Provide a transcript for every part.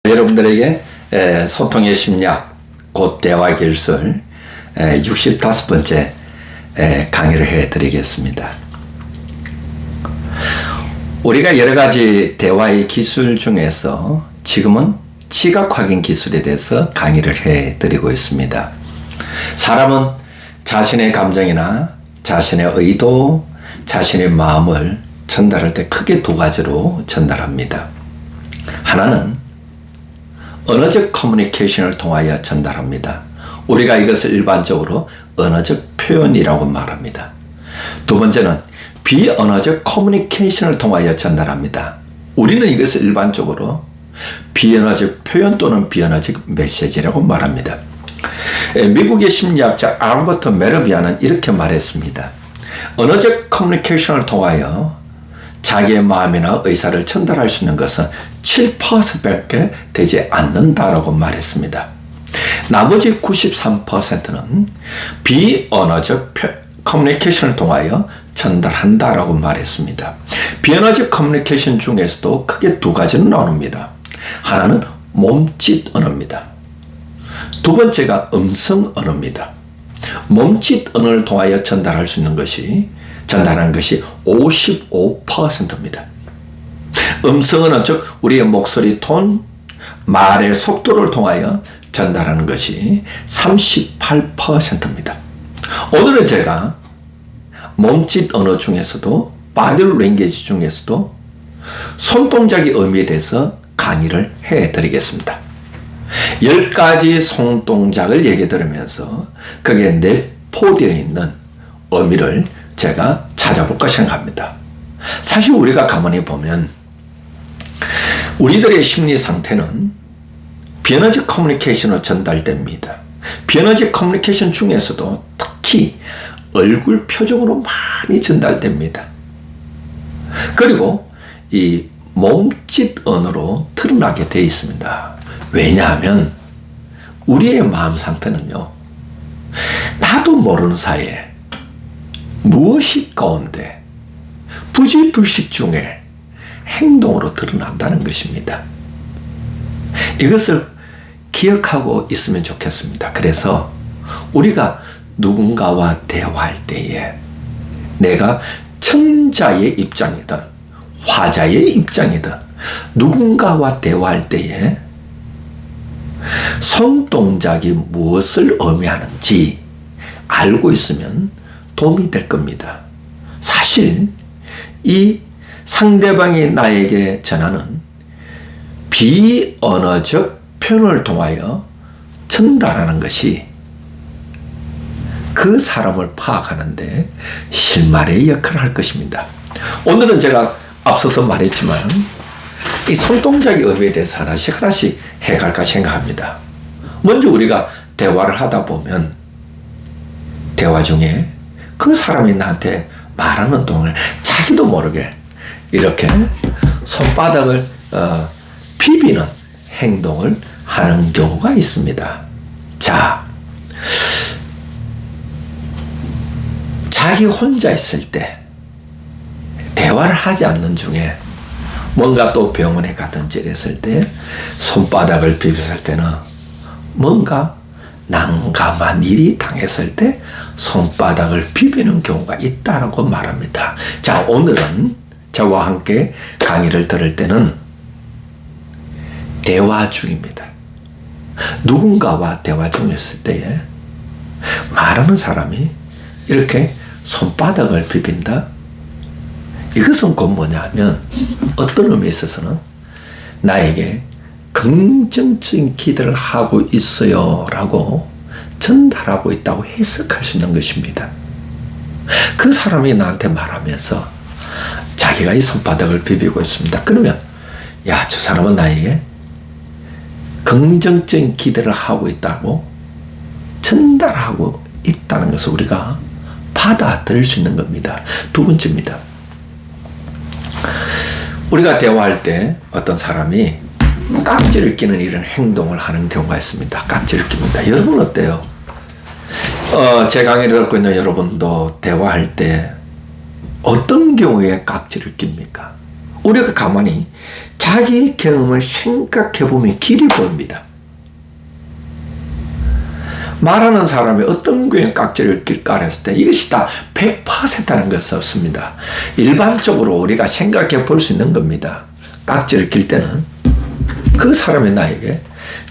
여러분들에게 소통의 심리학, 곧 대화 기술 65번째 강의를 해드리겠습니다. 우리가 여러 가지 대화의 기술 중에서 지금은 시각 확인 기술에 대해서 강의를 해드리고 있습니다. 사람은 자신의 감정이나 자신의 의도, 자신의 마음을 전달할 때 크게 두 가지로 전달합니다. 하나는 언어적 커뮤니케이션을 통하여 전달합니다. 우리가 이것을 일반적으로 언어적 표현이라고 말합니다. 두 번째는 비언어적 커뮤니케이션을 통하여 전달합니다. 우리는 이것을 일반적으로 비언어적 표현 또는 비언어적 메시지라고 말합니다. 미국의 심리학자 알버트 메르비아는 이렇게 말했습니다. 언어적 커뮤니케이션을 통하여 자기의 마음이나 의사를 전달할 수 있는 것은 7%밖에 되지 않는다라고 말했습니다. 나머지 93%는 비언어적 커뮤니케이션을 통하여 전달한다라고 말했습니다. 비언어적 커뮤니케이션 중에서도 크게 두 가지는 나눕니다. 하나는 몸짓 언어입니다. 두 번째가 음성 언어입니다. 몸짓 언어를 통하여 전달할 수 있는 것이 전달하는 것이 55%입니다. 음성 언어, 즉 우리의 목소리 톤, 말의 속도를 통하여 전달하는 것이 38%입니다. 오늘은 제가 몸짓 언어 중에서도 바디 랭귀지 중에서도 손동작의 의미에 대해서 강의를 해드리겠습니다. 10가지 손동작을 얘기 들으면서 거기에 내포되어 있는 의미를 제가 찾아볼까 생각합니다. 사실 우리가 가만히 보면 우리들의 심리 상태는 비언어적 커뮤니케이션으로 전달됩니다. 비언어적 커뮤니케이션 중에서도 특히 얼굴 표정으로 많이 전달됩니다. 그리고 이 몸짓 언어로 드러나게 되어 있습니다. 왜냐하면 우리의 마음 상태는요, 나도 모르는 사이에 무엇이 가운데 부지불식 중에 행동으로 드러난다는 것입니다. 이것을 기억하고 있으면 좋겠습니다. 그래서 우리가 누군가와 대화할 때에 내가 천자의 입장이든 화자의 입장이든 누군가와 대화할 때에 손동작이 무엇을 의미하는지 알고 있으면 도움이 될 겁니다. 사실 이 상대방이 나에게 전하는 비언어적 표현을 통하여 전달하는 것이 그 사람을 파악하는데 실마리의 역할을 할 것입니다. 오늘은 제가 앞서서 말했지만 이 손동작의 의미에 대해서 하나씩 해갈까 생각합니다. 먼저 우리가 대화를 하다 보면 대화 중에 그 사람이 나한테 말하는 동안 자기도 모르게 이렇게 손바닥을 비비는 행동을 하는 경우가 있습니다. 자, 자기 혼자 있을 때 대화를 하지 않는 중에 뭔가 또 병원에 가든지 이랬을 때 손바닥을 비볐을 때는 뭔가 난감한 일이 당했을 때 손바닥을 비비는 경우가 있다고 말합니다. 자, 오늘은 저와 함께 강의를 들을 때는 대화 중입니다. 누군가와 대화 중이었을 때에 말하는 사람이 이렇게 손바닥을 비빈다? 이것은 곧 뭐냐 하면 어떤 의미에 있어서는 나에게 긍정적인 기대를 하고 있어요 라고 전달하고 있다고 해석할 수 있는 것입니다. 그 사람이 나한테 말하면서 자기가 이 손바닥을 비비고 있습니다. 그러면 야, 저 사람은 나에게 긍정적인 기대를 하고 있다고 전달하고 있다는 것을 우리가 받아들일 수 있는 겁니다. 두 번째입니다. 우리가 대화할 때 어떤 사람이 깍지를 끼는 이런 행동을 하는 경우가 있습니다. 깍지를 낍니다. 여러분 어때요? 제 강의를 듣고 있는 여러분도 대화할 때 어떤 경우에 깍지를 낍니까? 우리가 가만히 자기 경험을 생각해보면 길이 보입니다. 말하는 사람이 어떤 경우에 깍지를 낄까 했을 때 이것이 다 100%라는 것은 없습니다. 일반적으로 우리가 생각해 볼 수 있는 겁니다. 깍지를 낄 때는 그 사람이 나에게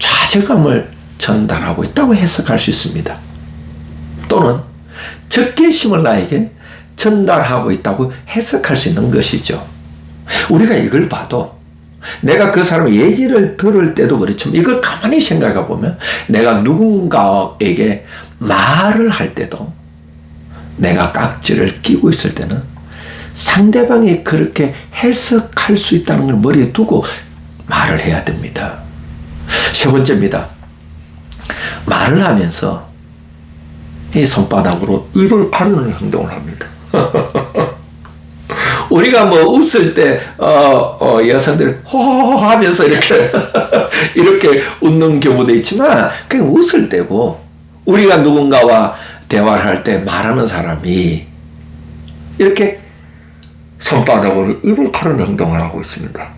좌절감을 전달하고 있다고 해석할 수 있습니다. 또는 적개심을 나에게 전달하고 있다고 해석할 수 있는 것이죠. 우리가 이걸 봐도 내가 그 사람의 얘기를 들을 때도 그렇지만 이걸 가만히 생각해 보면 내가 누군가에게 말을 할 때도 내가 깍지를 끼고 있을 때는 상대방이 그렇게 해석할 수 있다는 걸 머리에 두고 말을 해야 됩니다. 세 번째입니다. 말을 하면서 이 손바닥으로 입을 가르는 행동을 합니다. 우리가 뭐 웃을 때 여성들이 호호호 하면서 이렇게 이렇게 웃는 경우도 있지만 그냥 웃을 때고 우리가 누군가와 대화를 할 때 말하는 사람이 이렇게 손바닥으로 입을 가르는 행동을 하고 있습니다.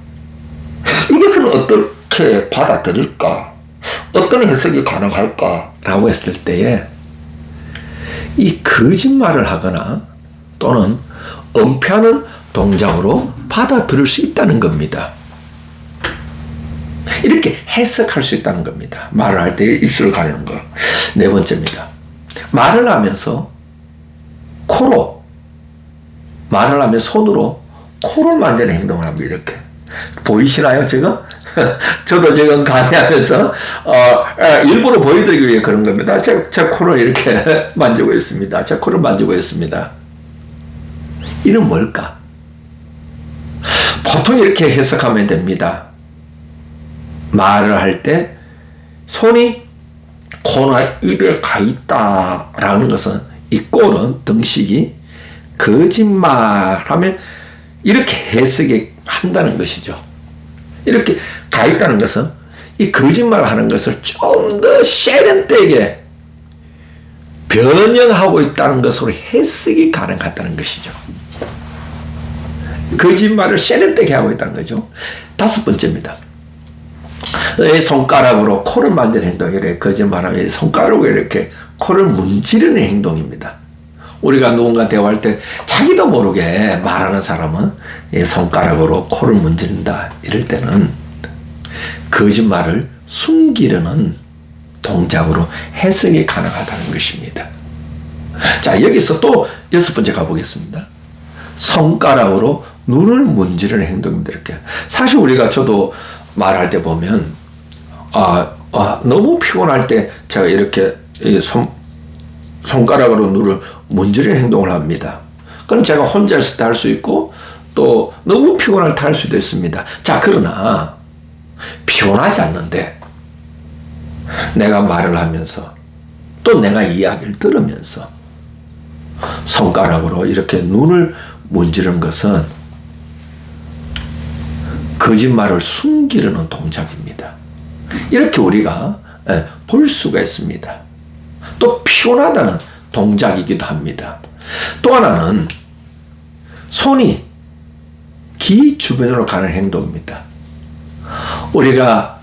이것은 어떻게 받아들일까? 어떤 해석이 가능할까라고 했을 때에 이 거짓말을 하거나 또는 은폐하는 동작으로 받아들일 수 있다는 겁니다. 이렇게 해석할 수 있다는 겁니다. 말을 할 때 입술을 가리는 거. 네 번째입니다. 말을 하면서 코로, 말을 하면 손으로 코를 만지는 행동을 합니다. 이렇게. 보이시나요, 지금? 저도 지금 강의하면서, 일부러 보여드리기 위해 그런 겁니다. 제 코를 이렇게 만지고 있습니다. 제 코를 만지고 있습니다. 이는 뭘까? 보통 이렇게 해석하면 됩니다. 말을 할 때 손이 코나 입에 가 있다라는 것은 이 꼴은 등식이 거짓말하면 이렇게 해석이 한다는 것이죠. 이렇게 가 있다는 것은 이 거짓말하는 것을 좀 더 세련되게 변형하고 있다는 것으로 해석이 가능하다는 것이죠. 거짓말을 세련되게 하고 있다는 거죠. 다섯 번째입니다. 손가락으로 코를 만지는 행동, 이래 거짓말하면 손가락으로 이렇게 코를 문지르는 행동입니다. 우리가 누군가 대화할 때 자기도 모르게 말하는 사람은 손가락으로 코를 문지른다. 이럴 때는 거짓말을 숨기려는 동작으로 해석이 가능하다는 것입니다. 자, 여기서 또 여섯 번째 가보겠습니다. 손가락으로 눈을 문지르는 행동입니다. 이렇게. 사실 우리가 저도 말할 때 보면, 너무 피곤할 때 제가 이렇게 손가락으로 눈을 문지르는 행동을 합니다. 그건 제가 혼자 있을 때 할 수 있고, 또 너무 피곤할 때 할 수도 있습니다. 자, 그러나, 피곤하지 않는데, 내가 말을 하면서, 또 내가 이야기를 들으면서, 손가락으로 이렇게 눈을 문지르는 것은 거짓말을 숨기려는 동작입니다. 이렇게 우리가 볼 수가 있습니다. 또 피곤하다는 동작이기도 합니다. 또 하나는 손이 귀 주변으로 가는 행동입니다. 우리가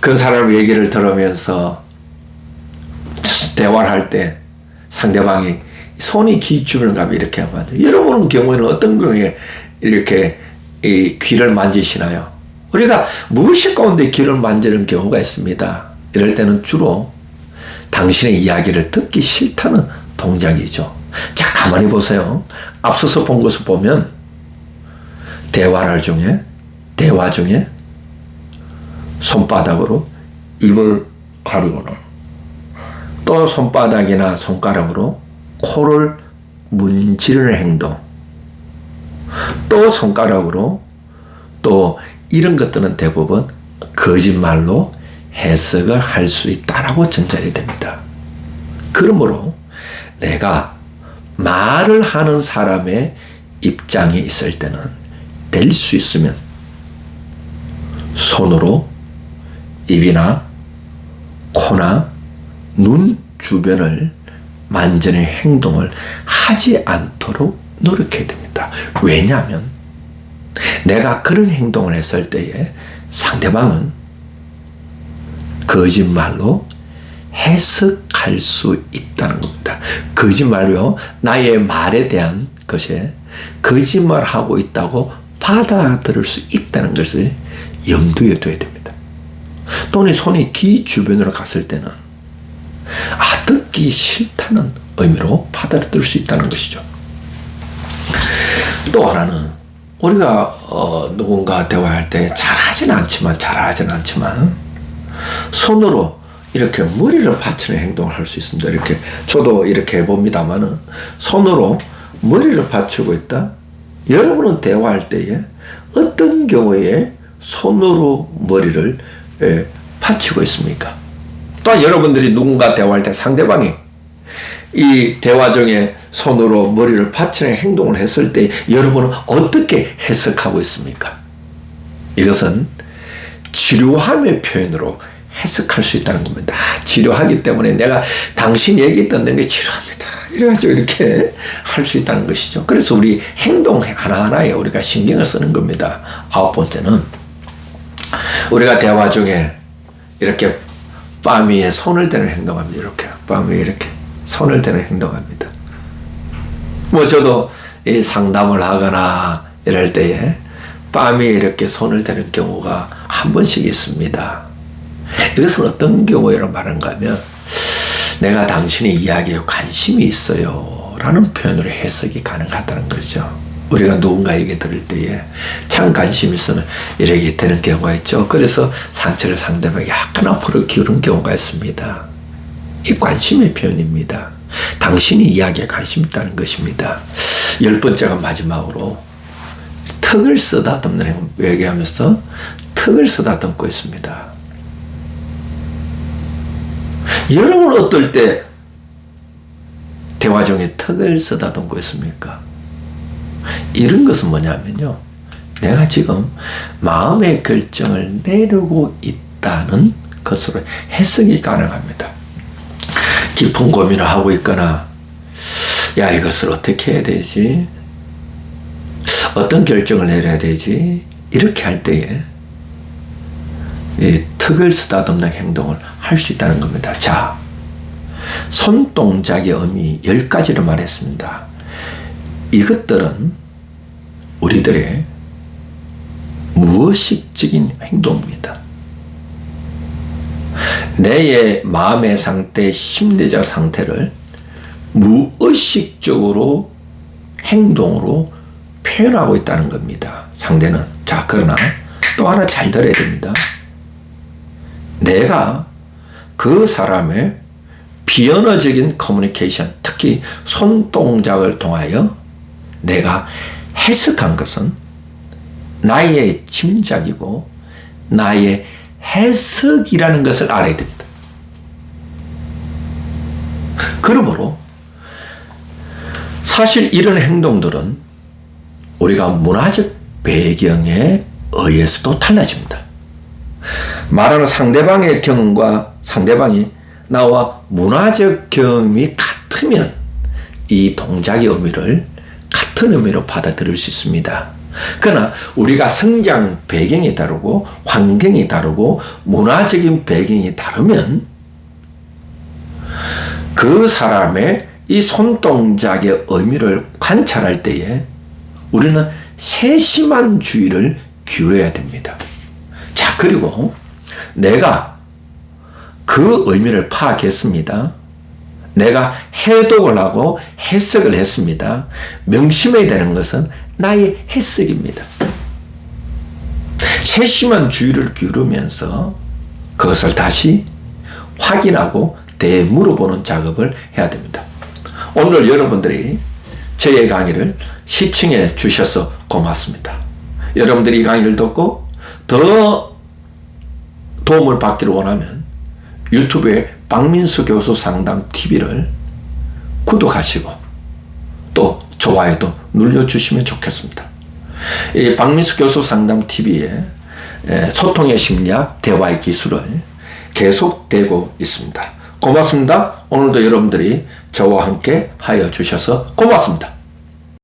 그 사람 얘기를 들으면서 대화를 할 때 상대방이 손이 귀 주변을 가면 이렇게 하면 여러분 경우에는 어떤 경우에 이렇게 이 귀를 만지시나요? 우리가 무의식 가운데 귀를 만지는 경우가 있습니다. 이럴 때는 주로 당신의 이야기를 듣기 싫다는 동작이죠. 자, 가만히 보세요. 앞서서 본 것을 보면 대화 중에 손바닥으로 입을 가리거나 또 손바닥이나 손가락으로 코를 문지르는 행동, 또 손가락으로 또 이런 것들은 대부분 거짓말로 해석을 할 수 있다라고 전달이 됩니다. 그러므로 내가 말을 하는 사람의 입장에 있을 때는 될 수 있으면 손으로 입이나 코나 눈 주변을 만지는 행동을 하지 않도록 노력해야 됩니다. 왜냐하면 내가 그런 행동을 했을 때에 상대방은 거짓말로 해석할 수 있다는 겁니다. 거짓말로 나의 말에 대한 것에 거짓말하고 있다고 받아들일 수 있다는 것을 염두에 둬야 됩니다. 또는 손이 귀 주변으로 갔을 때는 듣기 싫다는 의미로 받아들일 수 있다는 것이죠. 또 하나는 우리가 누군가 대화할 때 잘하진 않지만 손으로 이렇게 머리를 받치는 행동을 할 수 있습니다. 이렇게 저도 이렇게 해봅니다만은 손으로 머리를 받치고 있다. 여러분은 대화할 때에 어떤 경우에 손으로 머리를 받치고 있습니까? 또한 여러분들이 누군가 대화할 때 상대방이 이 대화 중에 손으로 머리를 받치는 행동을 했을 때 여러분은 어떻게 해석하고 있습니까? 이것은 지루함의 표현으로 해석할 수 있다는 겁니다. 지루하기 때문에 내가 당신 얘기 듣는 게 지루합니다. 이래가지고 이렇게 할 수 있다는 것이죠. 그래서 우리 행동 하나하나에 우리가 신경을 쓰는 겁니다. 9번째는 우리가 대화 중에 이렇게 뺨 위에 손을 대는 행동합니다. 이렇게 뺨 위에 이렇게 손을 대는 행동합니다. 저도 이 상담을 하거나 이럴 때에 뺨 위에 이렇게 손을 대는 경우가 한 번씩 있습니다. 이것은 어떤 경우에로 말하는가 하면 내가 당신의 이야기에 관심이 있어요 라는 표현으로 해석이 가능하다는 거죠. 우리가 누군가에게 들을 때에 참 관심이 있으면 이렇게 되는 경우가 있죠. 그래서 상처를 상대방이 약간 앞으로 기울은 경우가 있습니다. 이 관심의 표현입니다. 당신이 이야기에 관심 있다는 것입니다. 10번째가 마지막으로 턱을 쓰다듬는 행동, 얘기하면서 턱을 쓰다듬고 있습니다. 여러분은 어떨 때 대화 중에 턱을 쓰다듬고 있습니까? 이런 것은 뭐냐면요, 내가 지금 마음의 결정을 내리고 있다는 것으로 해석이 가능합니다. 깊은 고민을 하고 있거나 이것을 어떻게 해야 되지? 어떤 결정을 내려야 되지? 이렇게 할 때에 이 턱을 쓰다듬는 행동을 할 수 있다는 겁니다. 자, 손동작의 의미 10가지를 말했습니다. 이것들은 우리들의 무의식적인 행동입니다. 내 마음의 상태, 심리적 상태를 무의식적으로 행동으로 표현하고 있다는 겁니다. 상대는. 자, 그러나 또 하나 잘 들어야 됩니다. 내가 그 사람의 비언어적인 커뮤니케이션, 특히 손동작을 통하여 내가 해석한 것은 나의 짐작이고 나의 해석이라는 것을 알아야 됩니다. 그러므로 사실 이런 행동들은 우리가 문화적 배경에 의해서도 달라집니다. 말하는 상대방의 경험과 상대방이 나와 문화적 경험이 같으면 이 동작의 의미를 같은 의미로 받아들일 수 있습니다. 그러나 우리가 성장 배경이 다르고 환경이 다르고 문화적인 배경이 다르면 그 사람의 이 손동작의 의미를 관찰할 때에 우리는 세심한 주의를 기울여야 됩니다. 자, 그리고 내가 그 의미를 파악했습니다. 내가 해독을 하고 해석을 했습니다. 명심해야 되는 것은 나의 해석입니다. 세심한 주의를 기울이면서 그것을 다시 확인하고 되물어보는 작업을 해야 됩니다. 오늘 여러분들이 저의 강의를 시청해 주셔서 고맙습니다. 여러분들이 이 강의를 듣고 더 도움을 받기를 원하면 유튜브에 박민수 교수 상담 TV를 구독하시고 또 좋아요도 눌러주시면 좋겠습니다. 이 박민수 교수 상담 TV에 소통의 심리학, 대화의 기술을 계속되고 있습니다. 고맙습니다. 오늘도 여러분들이 저와 함께 하여 주셔서 고맙습니다.